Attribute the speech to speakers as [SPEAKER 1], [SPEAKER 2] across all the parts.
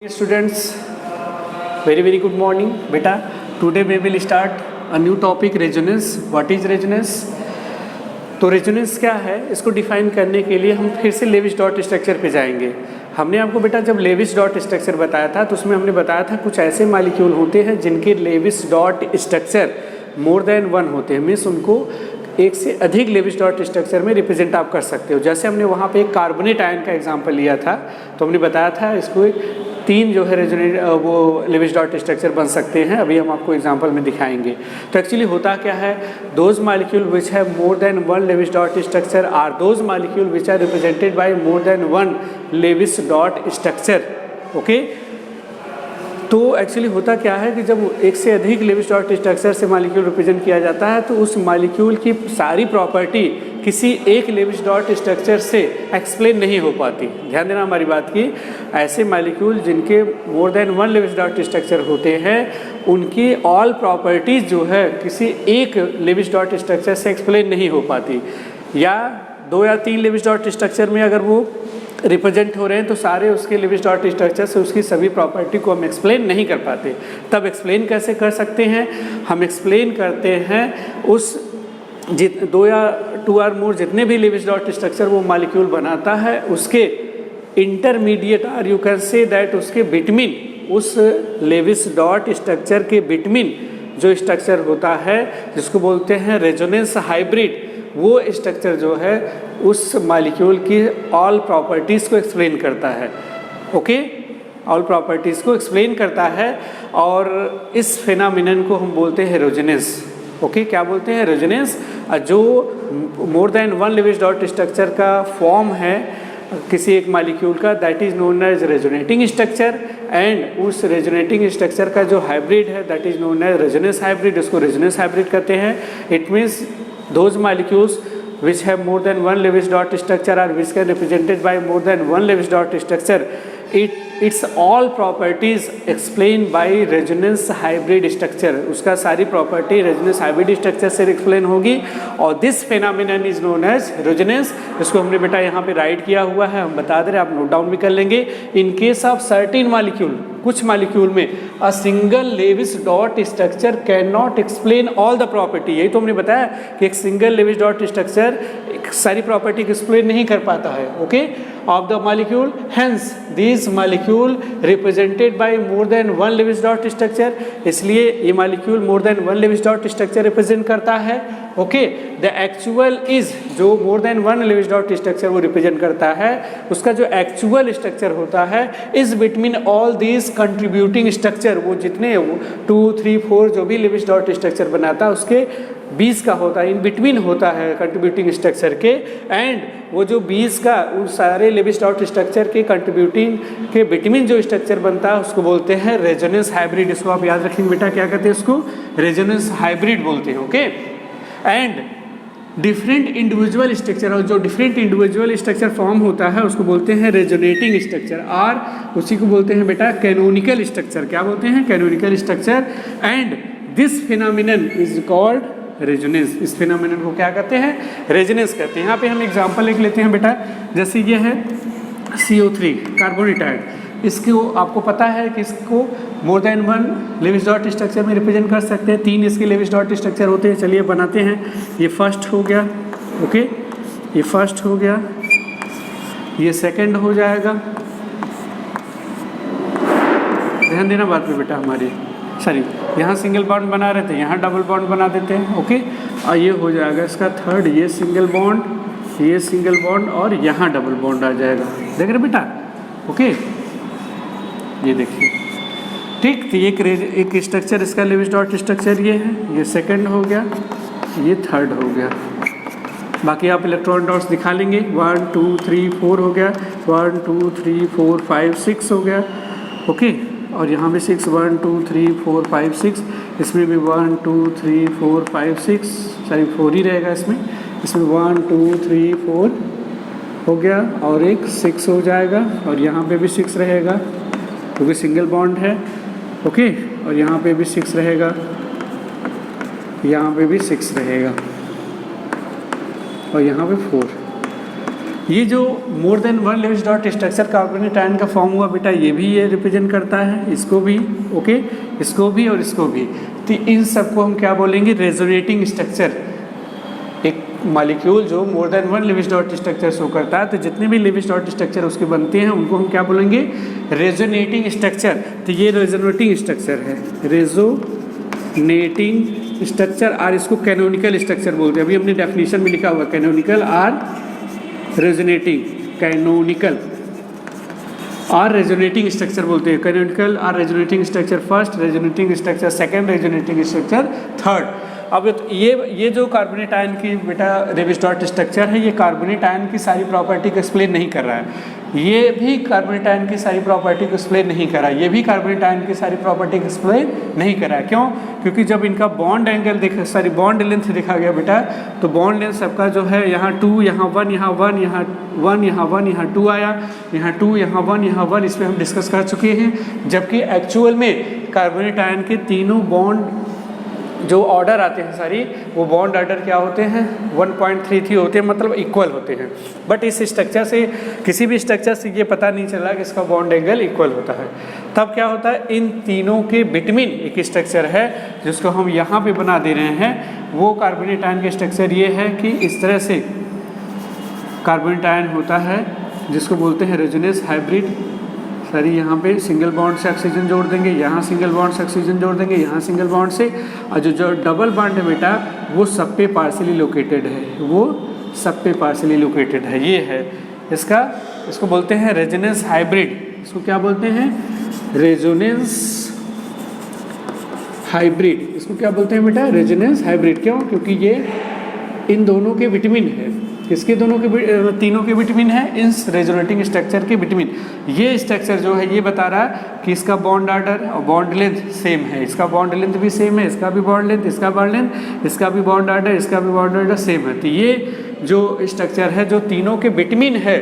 [SPEAKER 1] Students, very good morning. Beta, today we will start a new topic, resonance. What is resonance? तो resonance क्या है, इसको define करने के लिए हम फिर से लेविस डॉट स्ट्रक्चर पे जाएंगे। हमने आपको बेटा जब लेविस डॉट स्ट्रक्चर बताया था तो उसमें हमने बताया था कुछ ऐसे मॉलिक्यूल होते हैं जिनके Lewis dot structure more than one होते हैं, मीन्स उनको एक से अधिक लेविस डॉट स्ट्रक्चर में रिप्रेजेंट आप कर सकते हो। जैसे हमने वहाँ पे एक कार्बोनेट आयन का एग्जांपल लिया था, तो हमने बताया था इसको तीन जो है रेजोनेट वो लेविस डॉट स्ट्रक्चर बन सकते हैं। अभी हम आपको एग्जांपल में दिखाएंगे। तो एक्चुअली होता क्या है, those molecule which have more than one Lewis dot structure are those molecule which are represented by more than one Lewis dot structure. Okay, तो एक्चुअली होता क्या है कि जब एक से अधिक लेविस डॉट स्ट्रक्चर से मॉलिक्यूल रिप्रेजेंट किया जाता है तो उस मॉलिक्यूल की सारी प्रॉपर्टी किसी एक लेविस डॉट स्ट्रक्चर से एक्सप्लेन नहीं हो पाती। ध्यान देना हमारी बात की, ऐसे मॉलिक्यूल जिनके more than one Lewis dot structure होते हैं उनकी ऑल प्रॉपर्टीज जो है किसी एक लेविस डॉट स्ट्रक्चर से एक्सप्लेन नहीं हो पाती, या दो या तीन लेविस डॉट स्ट्रक्चर में अगर वो रिप्रेजेंट हो रहे हैं तो सारे उसके लेविस डॉट स्ट्रक्चर से उसकी सभी प्रॉपर्टी को हम एक्सप्लेन नहीं कर पाते। तब एक्सप्लेन कैसे कर सकते हैं, हम एक्सप्लेन करते हैं उस दो या टू आर मोर जितने भी लेविस डॉट स्ट्रक्चर वो मॉलिक्यूल बनाता है उसके intermediate or you can say that उसके बिटवीन, उस लेविस डॉट स्ट्रक्चर के बिटवीन जो स्ट्रक्चर होता है जिसको बोलते हैं रेजोनेंस हाइब्रिड, वो स्ट्रक्चर जो है उस मॉलिक्यूल की ऑल प्रॉपर्टीज़ को एक्सप्लेन करता है। ओके, ऑल प्रॉपर्टीज़ को एक्सप्लेन करता है और इस फिनोमिनन को हम बोलते हैं रेजोनेंस। ओके, क्या बोलते हैं, रेजोनेंस। जो more than one Lewis dot structure का फॉर्म है किसी एक मॉलिक्यूल का, that is known as resonating structure, and उस रेजोनेटिंग स्ट्रक्चर का जो हाइब्रिड है that is known as resonance hybrid, उसको रेजोनेंस हाइब्रिड कहते हैं। It means those molecules which have more than one Lewis dot structure or which can represented by more than one Lewis dot structure, its all properties explained by resonance hybrid structure, उसका सारी property resonance hybrid structure से explain होगी और this phenomenon is known as resonance. इसको हमने बेटा यहाँ पे राइट किया हुआ है, हम बता दे रहे, आप नोट डाउन भी कर लेंगे। In case of certain molecule, कुछ मॉलिक्यूल में a single Lewis dot structure can not explain all the property. यही तो हमने बताया कि एक सिंगल लेविस डॉट स्ट्रक्चर सारी प्रॉपर्टी को एक्सप्लेन नहीं कर पाता है। Okay, of the molecule, hence this molecule represented by more than one Lewis dot structure, इसलिए ये molecule more than one Lewis dot structure represent करता है। ओके, द एक्चुअल इज, जो more than one Lewis dot structure वो represent करता है उसका जो एक्चुअल स्ट्रक्चर होता है is between all these contributing structure, वो जितने 2, 3, 4 जो भी लेविस डॉट स्ट्रक्चर बनाता है उसके 20 का होता है, इन बिटवीन होता है कंट्रीब्यूटिंग स्ट्रक्चर के, एंड वो जो 20 का उन सारे लेविस डॉट स्ट्रक्चर के कंट्रीब्यूटिंग के बिटवीन जो स्ट्रक्चर बनता है उसको बोलते हैं रेजोनेंस हाइब्रिड। इसको आप याद रखेंगे बेटा, क्या कहते हैं उसको, रेजोनेंस हाइब्रिड बोलते हैं। Okay, and different individual structure, और जो डिफरेंट इंडिविजुअल स्ट्रक्चर फॉर्म होता है उसको बोलते हैं रेजोनेटिंग स्ट्रक्चर, और उसी को बोलते हैं बेटा कैनोनिकल स्ट्रक्चर। क्या बोलते हैं, canonical structure. And this phenomenon is called resonance. इस फिनोमिनन को क्या कहते हैं, रेजोनेंस कहते हैं। यहाँ पे हम एग्जांपल एक लेते हैं बेटा, जैसे ये है CO3 कार्बोनेट आयन, इसको आपको पता है कि इसको more than one Lewis dot structure में रिप्रेजेंट कर सकते हैं, 3 इसके लेविस डॉट स्ट्रक्चर होते हैं। चलिए बनाते हैं, ये फर्स्ट हो गया। ओके, ये फर्स्ट हो गया, ये सेकंड हो जाएगा। ध्यान देना बात पे बेटा हमारी, सॉरी यहाँ सिंगल बॉन्ड बना रहे थे, यहाँ डबल बॉन्ड बना देते हैं। ओके, और ये हो जाएगा इसका थर्ड, ये सिंगल बॉन्ड, ये सिंगल बॉन्ड और यहाँ डबल बॉन्ड आ जाएगा। देख रहे बेटा। ओके, ये देखिए, ठीक। तो एक स्ट्रक्चर इसका लेविस डॉट स्ट्रक्चर ये है, ये सेकंड हो गया, ये थर्ड हो गया। बाकी आप इलेक्ट्रॉन डॉट्स दिखा लेंगे, 1, 2, 3, 4 हो गया, 1, 2, 3, 4, 5, 6 हो गया। ओके, और यहाँ भी 6, 1, 2, 3, 4, 5, 6, इसमें भी 1, 2, 3, 4, 5, 6, सॉरी 4 ही रहेगा इसमें 1, 2, 3, 4 हो गया, और एक 6 हो जाएगा, और यहाँ पे भी 6 रहेगा क्योंकि सिंगल बॉन्ड है। ओके, और यहाँ पे भी 6 रहेगा, यहाँ पे भी 6 रहेगा, और यहाँ पे 4। ये जो more than one Lewis dot structure carbonate ion का फॉर्म हुआ बेटा, ये भी ये रिप्रेजेंट करता है, इसको भी, ओके, इसको भी और इसको भी। तो इन सबको हम क्या बोलेंगे, रेजोनेटिंग स्ट्रक्चर। एक मॉलिक्यूल जो more than one Lewis dot structure show करता है, तो जितने भी लेविस डॉट स्ट्रक्चर उसके बनते हैं उनको हम क्या बोलेंगे, रेजोनेटिंग स्ट्रक्चर। तो ये रेजोनेटिंग स्ट्रक्चर है, रेजोनेटिंग स्ट्रक्चर, और इसको कैनोनिकल स्ट्रक्चर बोलते हैं। अभी हमने डेफिनेशन में लिखा हुआ कैनोनिकल और रेजोनेटिंग, कैनोनिकल और रेजोनेटिंग स्ट्रक्चर बोलते हैं। कैनोनिकल और resonating structure first, resonating structure second, resonating structure third. अब ये जो कार्बोनेट आयन की बेटा लेविस डॉट स्ट्रक्चर है, ये कार्बोनेट आयन की सारी प्रॉपर्टी को एक्सप्लेन नहीं कर रहा है। ये भी कार्बोनेट आयन की सारी प्रॉपर्टी को एक्सप्लेन नहीं कर रहा है, ये भी कार्बोनेट आयन की सारी प्रॉपर्टी को एक्सप्लेन नहीं कर रहा है। क्यों? क्योंकि जब इनका बॉन्ड एंगल बॉन्ड लेंथ देखा गया बेटा, तो बॉन्ड लेंथ सबका जो है यहाँ 2, यहाँ 1, यहाँ 1, यहाँ 1, यहाँ 1, यहाँ 2 आया, यहाँ 2, यहाँ 1, यहाँ 1, इस पर हम डिस्कस कर चुके हैं। जबकि एक्चुअल में कार्बोनेट आयन के तीनों बॉन्ड जो ऑर्डर आते हैं सारी, वो बॉन्ड ऑर्डर क्या होते हैं, 1.33 होते हैं, मतलब इक्वल होते हैं। बट इस स्ट्रक्चर से, किसी भी स्ट्रक्चर से ये पता नहीं चला कि इसका बॉन्ड एंगल इक्वल होता है। तब क्या होता है, इन तीनों के बिटवीन एक स्ट्रक्चर है जिसको हम यहाँ पे बना दे रहे हैं। वो कार्बोनेट आयन का स्ट्रक्चर ये है कि इस तरह से कार्बोनेट आयन होता है, जिसको बोलते हैं रेजोनेंस हाइब्रिड। सारी यहाँ पे सिंगल बॉन्ड से ऑक्सीजन जोड़ देंगे, यहाँ सिंगल बॉन्ड से ऑक्सीजन जोड़ देंगे, यहाँ सिंगल बॉन्ड से, और जो डबल बॉन्ड है बेटा, वो सब पे पार्शियली लोकेटेड है, वो सब पे पार्शियली लोकेटेड है। ये है इसको बोलते हैं रेजोनेंस हाइब्रिड। इसको क्या बोलते हैं, रेजोनेंस हाइब्रिड। इसको क्या बोलते हैं बेटा, रेजोनेंस हाइब्रिड। क्यों? क्योंकि ये इन दोनों के विटामिन है। किसके दोनों के, तीनों के विटामिन है, इन रेजोनेटिंग स्ट्रक्चर के विटामिन। ये स्ट्रक्चर जो है ये बता रहा है कि इसका बॉन्ड ऑर्डर और बॉन्ड लेंथ सेम है, इसका बॉन्ड लेंथ भी सेम है, इसका भी बॉन्ड लेंथ, इसका बॉन्ड लेंथ, इसका भी बॉन्ड ऑर्डर, इसका भी बॉन्ड ऑर्डर सेम है। तो ये जो स्ट्रक्चर है, जो तीनों के विटामिन है,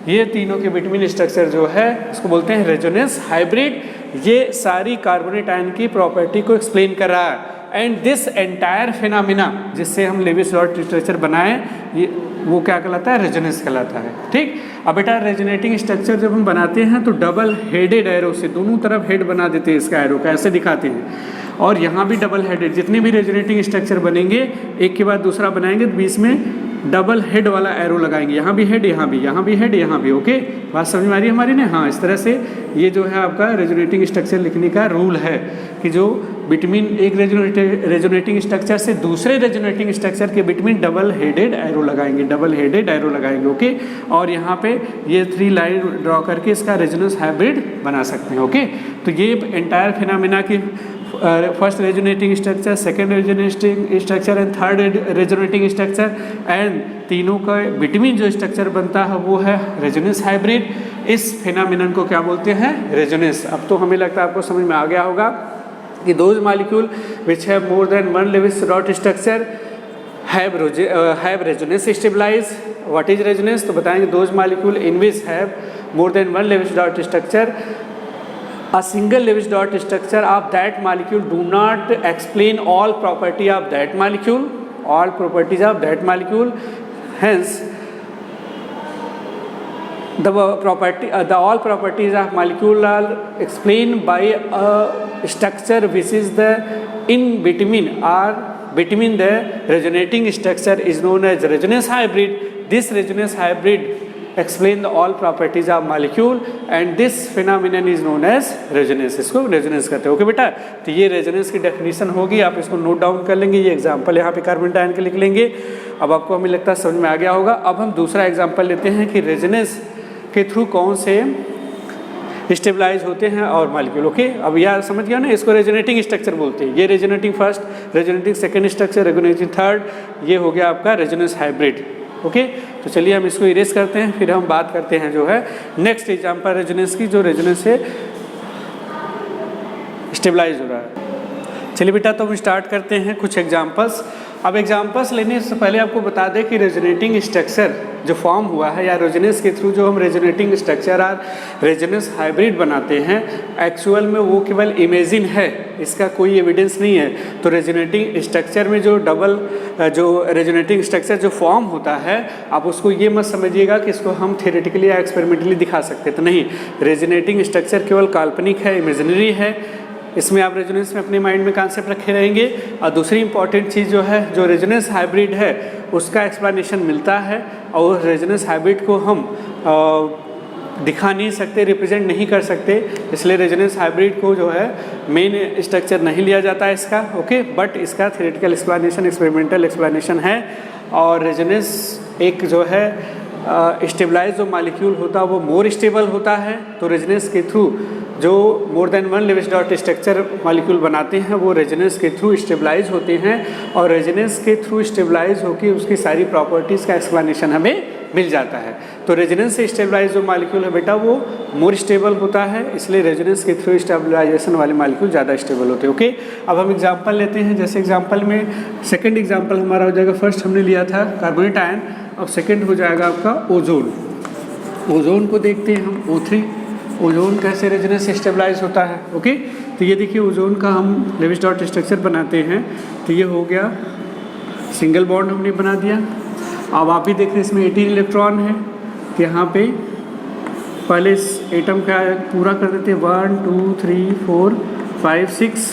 [SPEAKER 1] ये तीनों के विटामिन स्ट्रक्चर जो है, इसको बोलते हैं रेजोनेंस हाइब्रिड। ये सारी कार्बोनेट आयन की प्रॉपर्टी को एक्सप्लेन कर रहा है। एंड दिस एंटायर फिनोमिना जिससे हम लेविस डॉट स्ट्रक्चर बनाए, ये वो क्या कहलाता है, रेजोनेंस कहलाता है। ठीक। अब बेटा रेजोनेटिंग स्ट्रक्चर जब हम बनाते हैं तो डबल हेडेड एरो से दोनों तरफ हेड बना देते हैं, इसका एरो का ऐसे दिखाते हैं। और यहाँ भी डबल हेडेड, जितने भी रेजोनेटिंग स्ट्रक्चर बनेंगे एक के बाद दूसरा बनाएंगे तो बीच में डबल हेड वाला एरो लगाएंगे, यहाँ भी हेड, यहाँ भी, यहाँ भी हेड, यहाँ भी। ओके, बात समझ में आ रही है हमारी ने? हाँ, इस तरह से ये जो है आपका रेजोनेटिंग स्ट्रक्चर लिखने का रूल है कि जो बिटवीन एक रेजोनेटिंग स्ट्रक्चर से दूसरे रेजोनेटिंग स्ट्रक्चर के बिटवीन डबल हेडेड एरो लगाएंगे, डबल हेडेड एरो लगाएंगे। ओके, और यहाँ पे ये 3 लाइन ड्रॉ करके इसका रेजोनेंस हाइब्रिड बना सकते हैं। ओके, तो ये एंटायर फिनोमिना की first resonating structure, second resonating structure and third resonating structure, and तीनों का बिटवीन जो स्ट्रक्चर बनता है वो है रेजोनेंस हाइब्रिड। इस फिनोमिनन को क्या बोलते हैं, रेजोनेंस। अब तो हमें लगता है आपको समझ में आ गया होगा कि those molecule which have more than one Lewis dot structure have resonance stabilize. What is resonance? तो बताएंगे those molecule in which have more than one Lewis dot structure, a single Lewis dot structure of that molecule do not explain all property of that molecule, all properties of that molecule. Hence the all properties of molecule are explained by a structure which is the in between or between the resonating structure is known as resonance hybrid. This resonance hybrid explain the all properties of molecule and this phenomenon is known as resonance. इसको resonance कहते हैं। Okay बेटा, तो ये resonance की definition होगी, आप इसको नोट डाउन कर लेंगे। ये एग्जांपल यहाँ पे कार्बोनेट आयन के लिख लेंगे। अब आपको हमें लगता है समझ में आ गया होगा। अब हम दूसरा एग्जांपल लेते हैं कि रेजोनेंस के थ्रू कौन से स्टेबलाइज होते हैं और मॉलिक्यूल। ओके, अब यार समझ गया ना, इसको रेजोनेटिंग स्ट्रक्चर बोलते हैं। ये resonating first, resonating second structure, resonating third, ये हो गया आपका रेजोनेंस हाइब्रिड। ओके, तो चलिए हम इसको इरेज करते हैं, फिर हम बात करते हैं जो है नेक्स्ट एग्जांपल रेजोनेंस की, जो रेजोनेंस से स्टेबलाइज हो रहा है। चलिए बेटा, तो हम स्टार्ट करते हैं कुछ एग्जांपल्स। अब एग्जांपल्स लेने से पहले आपको बता दें कि रेजोनेटिंग स्ट्रक्चर जो फॉर्म हुआ है या रेजोनेंस के थ्रू जो हम रेजोनेटिंग स्ट्रक्चर और रेजोनेंस हाइब्रिड बनाते हैं, एक्चुअल में वो केवल इमेजिन है, इसका कोई एविडेंस नहीं है। तो रेजोनेटिंग स्ट्रक्चर में जो रेजोनेटिंग स्ट्रक्चर जो फॉर्म होता है, आप उसको ये मत समझिएगा कि इसको हम थियोरेटिकली या एक्सपेरिमेंटली दिखा सकते, तो नहीं। रेजोनेटिंग स्ट्रक्चर केवल काल्पनिक है, इमेजिनरी है। इसमें आप रेजोनेंस में अपने माइंड में कॉन्सेप्ट रखे रहेंगे। और दूसरी इंपॉर्टेंट चीज़ जो है, जो रेजोनेंस हाइब्रिड है उसका एक्सप्लेनेशन मिलता है, और रेजोनेंस हाइब्रिड को हम दिखा नहीं सकते, रिप्रेजेंट नहीं कर सकते, इसलिए रेजोनेंस हाइब्रिड को जो है मेन स्ट्रक्चर नहीं लिया जाता है इसका, ओके। बट इसका थियोरेटिकल एक्सप्लेनेशन, एक्सपेरिमेंटल एक्सप्लेनेशन है। और रेजोनेंस एक जो है स्टेबलाइज जो मॉलिक्यूल होता है वो मोर स्टेबल होता है। तो रेजोनेंस के थ्रू जो more than one Lewis dot structure molecule बनाते हैं वो रेजोनेंस के थ्रू स्टेबलाइज होते हैं, और रेजोनेंस के थ्रू स्टेबलाइज होकर उसकी सारी प्रॉपर्टीज़ का एक्सप्लेनेशन हमें मिल जाता है। तो रेजोनेंस से स्टेबलाइज जो मॉलिक्यूल है बेटा वो मोर स्टेबल होता है, इसलिए रेजोनेंस के थ्रू स्टेबलाइजेशन वाले मॉलिक्यूल ज़्यादा स्टेबल होते हैं, ओके। अब हम एग्जांपल लेते हैं। जैसे एग्जांपल में सेकंड एग्जांपल हमारा हो जाएगा, फर्स्ट हमने लिया था कार्बोनेट आयन, अब सेकंड हो जाएगा आपका ओजोन। ओजोन को देखते हैं हम, O3। ओजोन कैसे रेजोनेंस से स्टेबलाइज होता है, ओके। तो ये देखिए ओजोन का हम लेविस डॉट स्ट्रक्चर बनाते हैं, तो ये हो गया सिंगल बॉन्ड हमने बना दिया। अब आप भी देख रहे हैं इसमें 18 इलेक्ट्रॉन है, तो यहाँ पे पहले इस एटम का पूरा कर देते हैं, 1 2 3 4 5 6,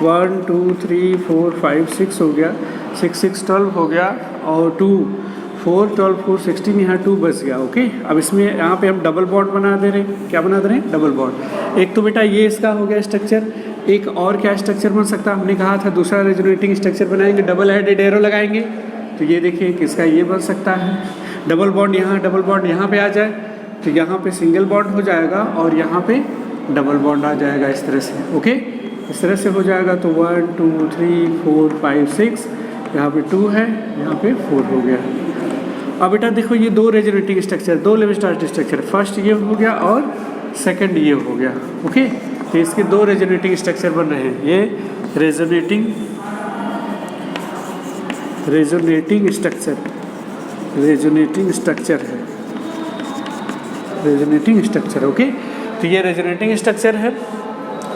[SPEAKER 1] 1 2 3 4 5 6 हो गया, 6 6 12 हो गया, और 2 4 12 4 16, यहाँ 2 बच गया, ओके। अब इसमें यहाँ पे हम डबल बॉन्ड बना दे रहे हैं, क्या बना दे रहे हैं, डबल बॉन्ड। एक तो बेटा ये इसका हो गया स्ट्रक्चर, एक और क्या स्ट्रक्चर बन सकता है, हमने कहा था दूसरा रेजोनेटिंग स्ट्रक्चर बनाएंगे, डबल हेडेड एरो लगाएंगे, तो ये देखिए किसका ये बन सकता है, डबल बॉन्ड यहाँ, डबल बॉन्ड यहाँ पे आ जाए, तो यहाँ पे सिंगल बॉन्ड हो जाएगा और यहाँ पे डबल बॉन्ड आ जाएगा इस तरह से, ओके। इस तरह से हो जाएगा, तो 1 2 3 4 5 6, यहाँ पे 2 है, यहाँ पे 4 हो गया। अब बेटा देखो ये दो रेजोनेटिंग स्ट्रक्चर, दो लेविस डॉट स्ट्रक्चर, फर्स्ट ये हो गया और सेकंड ये हो गया, ओके। तो इसके दो रेजोनेटिंग स्ट्रक्चर बन रहे हैं, ये रेजोनेटिंग स्ट्रक्चर है, रेजोनेटिंग स्ट्रक्चर, ओके। तो ये रेजोनेटिंग स्ट्रक्चर है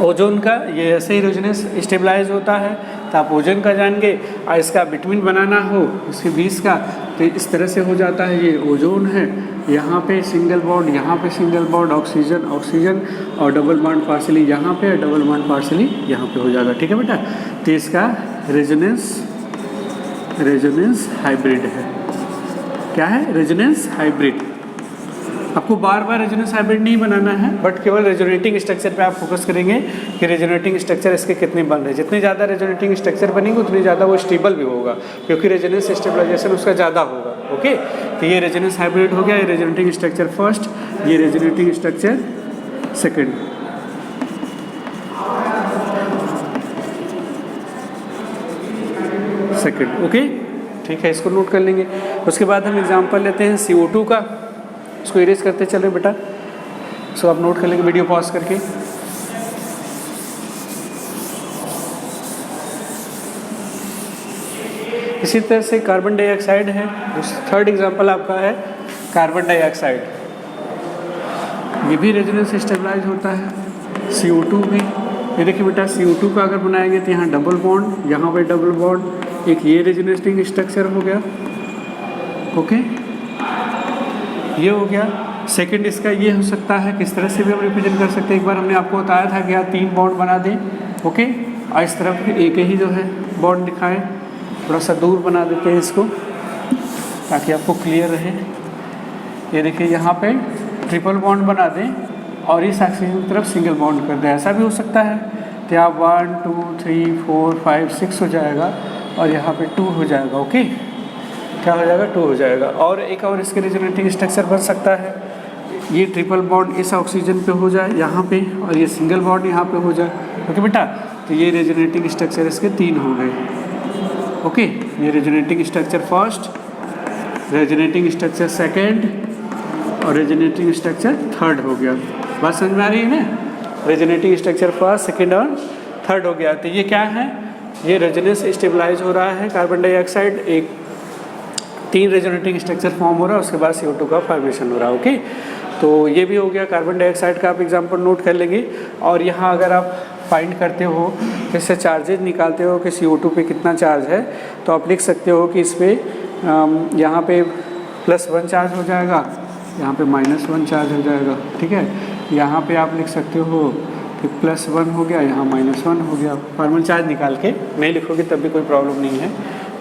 [SPEAKER 1] ओजोन का, ये ऐसे ही रेजोनेंस स्टेबलाइज होता है। तो आप ओजोन का जान गए, और इसका बिटवीन बनाना हो इसके बीच का, तो इस तरह से हो जाता है, ये ओजोन है, यहाँ पे सिंगल बॉन्ड, यहाँ पे सिंगल बॉन्ड, ऑक्सीजन ऑक्सीजन, और डबल बॉन्ड पार्शली यहाँ पे, डबल बॉन्ड पार्शली यहाँ पे हो जाएगा, ठीक है बेटा। तो इसका रेजोनेंस हाइब्रिड है, क्या है, रेजोनेंस हाइब्रिड। आपको बार बार रेजोनेंस हाइब्रिड नहीं बनाना है, बट केवल रेजोनेटिंग स्ट्रक्चर पे आप फोकस करेंगे कि रेजोनेटिंग स्ट्रक्चर इसके कितने बन रहे हैं। जितने ज़्यादा रेजोनेटिंग स्ट्रक्चर बनेंगे उतनी ज़्यादा वो स्टेबल भी होगा, क्योंकि रेजोनेंस स्टेबलाइजेशन उसका ज़्यादा होगा, ओके। तो ये रेजोनेंस हाइब्रिड हो गया, ये रेजोनेटिंग स्ट्रक्चर फर्स्ट, ये रेजोनेटिंग स्ट्रक्चर सेकेंड। ओके, ठीक है, इसको नोट कर लेंगे। उसके बाद हम एग्जाम्पल लेते हैं CO2 का, उसको इरेज करते चलें बेटा, सो आप नोट कर लेंगे वीडियो पॉज करके। इसी तरह से कार्बन डाइऑक्साइड है, थर्ड एग्जांपल आपका है कार्बन डाइऑक्साइड, ये भी रेजोनेंस स्टेबलाइज होता है। CO2 भी, ये देखिए बेटा CO2 का अगर बनाएंगे तो यहाँ डबल बॉन्ड, यहाँ पे डबल बॉन्ड, एक ये रेजोनेटिंग स्ट्रक्चर हो गया, ओके, ये हो गया। सेकंड इसका ये हो सकता है, किस तरह से भी हम रिप्रेजेंट कर सकते हैं, एक बार हमने आपको बताया था कि यहाँ 3 बॉन्ड बना दें, ओके, और इस तरफ एक ही जो है बॉन्ड दिखाएं, थोड़ा सा दूर बना देते हैं इसको ताकि आपको क्लियर रहे। ये देखिए यहाँ पे ट्रिपल बॉन्ड बना दें और इस ऑक्सीजन की तरफ सिंगल बॉन्ड कर दें, ऐसा भी हो सकता है। तो यहाँ 1 2 3 4 5 6 हो जाएगा और यहाँ पे 2 हो जाएगा, ओके, क्या हो जाएगा, 2 हो जाएगा। और एक और इसके रेजोनेटिंग स्ट्रक्चर बन सकता है, ये ट्रिपल बॉन्ड इस ऑक्सीजन पे हो जाए यहाँ पे, और ये सिंगल बॉन्ड यहाँ पे हो जाए, ओके बेटा। तो ये रेजोनेटिंग स्ट्रक्चर इसके 3 हो गए, ओके। ये resonating structure first, resonating structure second और रेजोनेटिंग स्ट्रक्चर थर्ड हो गया। बात समझ में आ रही है ना, रेजोनेटिंग स्ट्रक्चर फर्स्ट, सेकेंड और थर्ड हो गया। तो ये क्या है, ये रेजोनेंस स्टेबलाइज हो रहा है कार्बन डाइऑक्साइड, एक 3 रेजोनेटिंग स्ट्रक्चर फॉर्म हो रहा है, उसके बाद CO2 का फॉर्मेशन हो रहा है। ओके, तो ये भी हो गया कार्बन डाइऑक्साइड का, आप एग्जांपल नोट कर लेंगे। और यहाँ अगर आप फाइंड करते हो, इससे चार्जेज निकालते हो कि CO2 पे कितना चार्ज है, तो आप लिख सकते हो कि इस पर यहाँ पे +1 चार्ज हो जाएगा, यहाँ पे -1 चार्ज हो जाएगा। ठीक है, यहाँ पे आप लिख सकते हो कि +1 हो गया, यहाँ -1 हो गया। फॉर्मल चार्ज निकाल के नहीं लिखोगे तब भी कोई प्रॉब्लम नहीं है।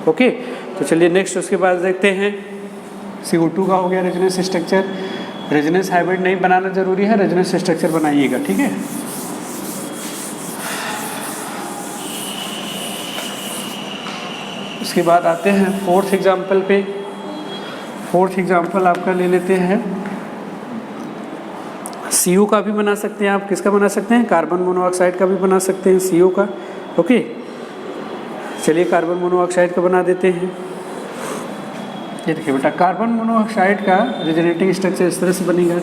[SPEAKER 1] ओके, तो चलिए नेक्स्ट उसके बाद देखते हैं। CO2 का हो गया रेजोनेंस स्ट्रक्चर। रेजोनेंस हाइब्रिड नहीं बनाना जरूरी है, रेजोनेंस स्ट्रक्चर बनाइएगा। ठीक है, उसके बाद आते हैं 4th एग्जाम्पल पे। 4th एग्जाम्पल आपका ले लेते हैं, CO का भी बना सकते हैं आप। किसका बना सकते हैं? कार्बन मोनोऑक्साइड का भी बना सकते हैं, CO का। ओके, चलिए कार्बन मोनोऑक्साइड का बना देते हैं। ये देखिए बेटा, कार्बन मोनोऑक्साइड का रेजोनेटिंग स्ट्रक्चर इस तरह से बनेगा।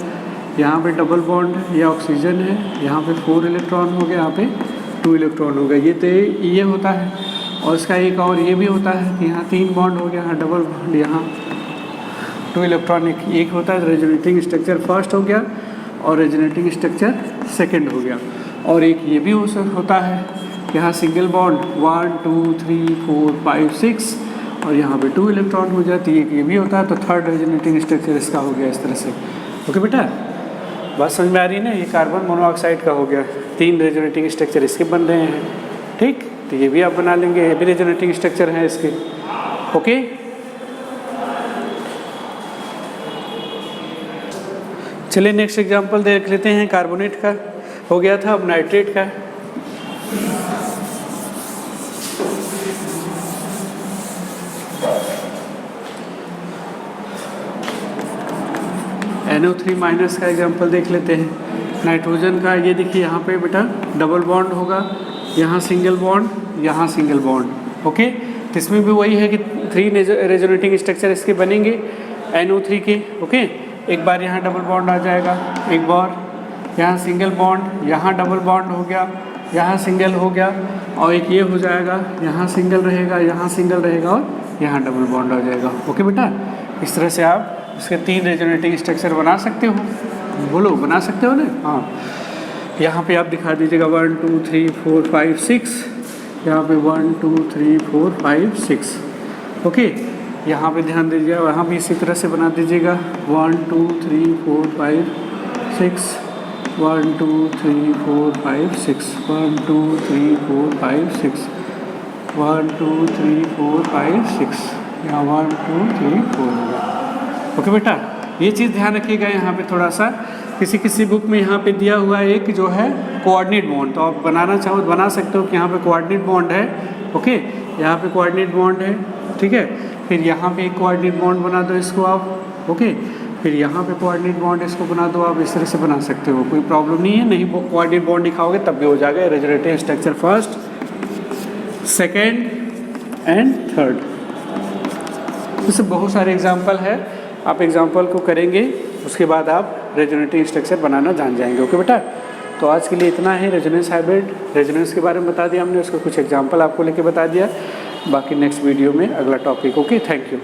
[SPEAKER 1] यहाँ पे डबल बॉन्ड या ऑक्सीजन है, यहाँ पे 4 इलेक्ट्रॉन हो गया, यहाँ पे 2 इलेक्ट्रॉन हो गया। ये तो ये होता है, और इसका एक और ये भी होता है कि यहाँ 3 बॉन्ड हो गया, यहाँ डबल बॉन्ड, यहाँ 2 इलेक्ट्रॉन एक होता है। रेजोनेटिंग स्ट्रक्चर फर्स्ट हो गया और रेजोनेटिंग स्ट्रक्चर सेकेंड हो गया। और एक ये भी होता है, यहाँ सिंगल बॉन्ड 1 2 3 4 5 6, और यहाँ पे 2 इलेक्ट्रॉन हो जाती है, ये भी होता है। तो थर्ड रेजोनेटिंग स्ट्रक्चर इसका हो गया इस तरह से। ओके बेटा, बात समझ में आ रही है ना? ये कार्बन मोनोऑक्साइड का हो गया, 3 रेजोनेटिंग स्ट्रक्चर इसके बन रहे हैं। ठीक, तो ये भी आप बना लेंगे, ये भी रेजोनेटिंग स्ट्रक्चर हैं इसके। ओके, चलिए नेक्स्ट एग्जांपल देख लेते हैं। कार्बोनेट का हो गया था, अब नाइट्रेट का। NO3- का एग्जांपल देख लेते हैं। नाइट्रोजन का ये देखिए, यहाँ पे बेटा डबल बॉन्ड होगा, यहाँ सिंगल बॉन्ड, यहाँ सिंगल बॉन्ड। ओके, तो इसमें भी वही है कि 3 रेजोनेटिंग स्ट्रक्चर इसके बनेंगे NO3 के। ओके, एक बार यहाँ डबल बॉन्ड आ जाएगा, एक बार यहाँ सिंगल बॉन्ड, यहाँ डबल बॉन्ड हो गया, यहाँ सिंगल हो गया, और एक ये हो जाएगा, यहाँ सिंगल रहेगा, यहाँ सिंगल रहेगा, और यहाँ डबल बॉन्ड आ जाएगा। ओके बेटा, इस तरह से आप इसके 3 रेजोनेटिंग स्ट्रक्चर बना सकते हो। बोलो, बना सकते हो ना? हाँ, यहाँ पे आप दिखा दीजिएगा 1 2 3 4 5 6, यहाँ पे 1 2 3 4 5 6। ओके, यहाँ पे ध्यान दीजिएगा, वहाँ भी इसी तरह से बना दीजिएगा 1 2 3 4 5 6, 1 2 3 4 5 6, 1 2 3 4 5 6, 1 2 3 4 5 6, यहाँ 1 2 3 4 हो गया। ओके बेटा, ये चीज़ ध्यान रखिएगा। यहाँ पे थोड़ा सा किसी बुक में यहाँ पे दिया हुआ है कि जो है कोऑर्डिनेट बॉन्ड, तो आप बनाना चाहो तो बना सकते हो कि यहाँ पे कोऑर्डिनेट बॉन्ड है। ओके, यहाँ पे कोऑर्डिनेट बॉन्ड है। ठीक है, फिर यहाँ पे एक कोऑर्डिनेट बॉन्ड बना दो इसको आप। ओके, फिर यहाँ पे कोऑर्डिनेट बॉन्ड इसको बना दो आप। इस तरह से बना सकते हो, कोई प्रॉब्लम नहीं है। नहीं कोऑर्डिनेट बॉन्ड दिखाओगे तब भी हो जाएगा। Resonating structure first, second and third. इससे बहुत सारे एग्जाम्पल है, आप एग्जाम्पल को करेंगे, उसके बाद आप रेजोनेटिंग स्ट्रक्चर बनाना जान जाएंगे। ओके बेटा, तो आज के लिए इतना है। रेजोनेंस हाइब्रिड, रेजोनेंस के बारे में बता दिया हमने, उसको कुछ एग्जांपल आपको लेके बता दिया। बाकी नेक्स्ट वीडियो में अगला टॉपिक। Okay, thank you.